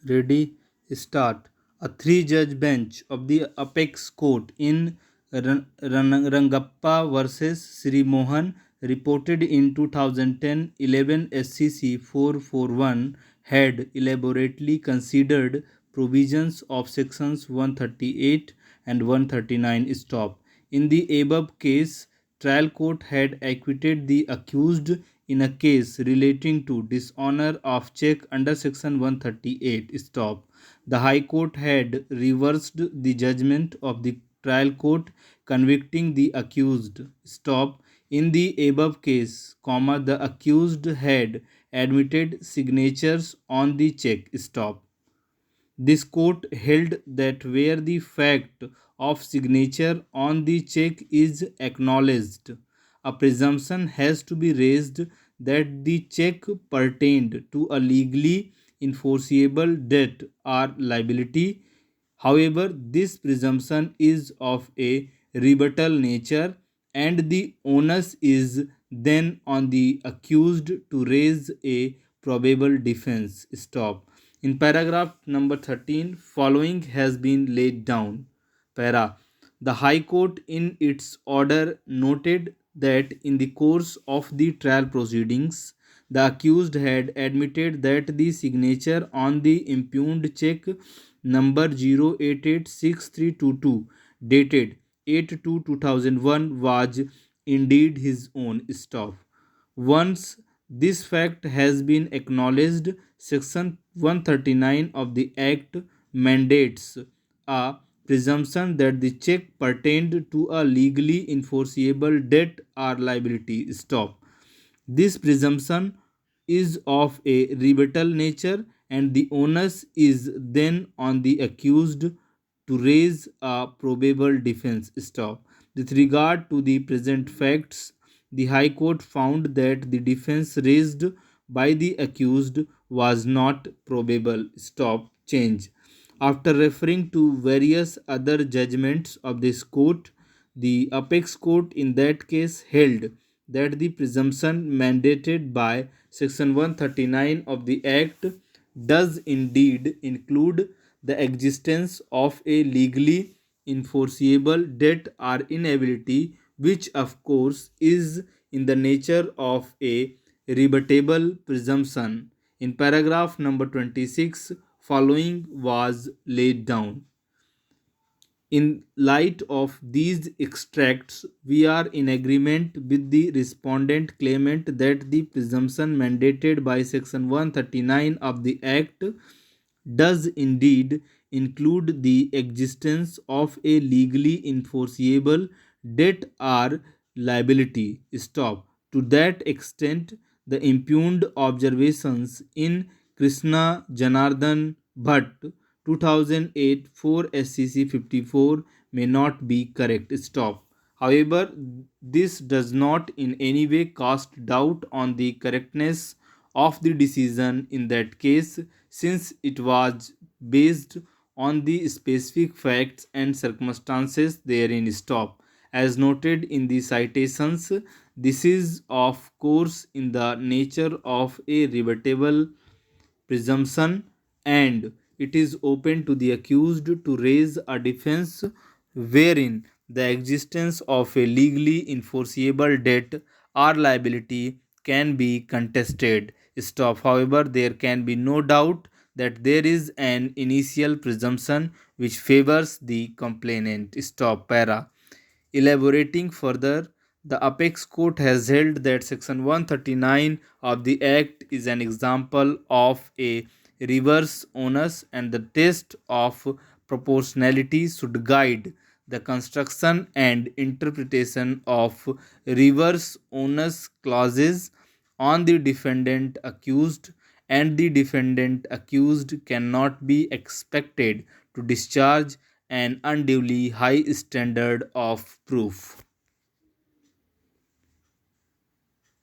Ready, start. A three-judge bench of the apex court in Rangappa versus Sri Mohan reported in 2010 11 SCC 441 had elaborately considered provisions of sections 138 and 139 stop. In the above case, trial court had acquitted the accused in a case relating to dishonour of cheque under section 138 stop. The High Court had reversed the judgment of the trial court convicting the accused stop. In the above case, the accused had admitted signatures on the cheque stop. This court held that where the fact of signature on the cheque is acknowledged, a presumption has to be raised that the cheque pertained to a legally enforceable debt or liability. However, this presumption is of a rebuttal nature, and the onus is then on the accused to raise a probable defense. Stop. In paragraph number 13, following has been laid down. Para. The High Court in its order noted that in the course of the trial proceedings, the accused had admitted that the signature on the impugned cheque number 0886322 dated 8/2/2001 was indeed his own. Stop. Once this fact has been acknowledged, Section 139 of the Act mandates a presumption that the cheque pertained to a legally enforceable debt or liability. Stop. This presumption is of a rebuttal nature, and the onus is then on the accused to raise a probable defense. Stop. With regard to the present facts, the High Court found that the defense raised by the accused was not probable. Stop. Change. After referring to various other judgments of this court, the apex court in that case held that the presumption mandated by section 139 of the Act does indeed include the existence of a legally enforceable debt or inability, which of course is in the nature of a rebuttable presumption. In paragraph number 26, following was laid down. In light of these extracts, we are in agreement with the respondent claimant that the presumption mandated by section 139 of the Act does indeed include the existence of a legally enforceable debt or liability. Stop. To that extent, the impugned observations in Krishna Janardhan Bhat 2008 4 SCC 54 may not be correct. Stop. However, this does not in any way cast doubt on the correctness of the decision in that case, since it was based on the specific facts and circumstances therein. Stop. As noted in the citations, this is of course in the nature of a rebuttable presumption, and it is open to the accused to raise a defense wherein the existence of a legally enforceable debt or liability can be contested. Stop. However, there can be no doubt that there is an initial presumption which favors the complainant. Stop. Para. Elaborating further, the apex court has held that section 139 of the Act is an example of a reverse onus, and the test of proportionality should guide the construction and interpretation of reverse onus clauses on the defendant accused, and the defendant accused cannot be expected to discharge an unduly high standard of proof.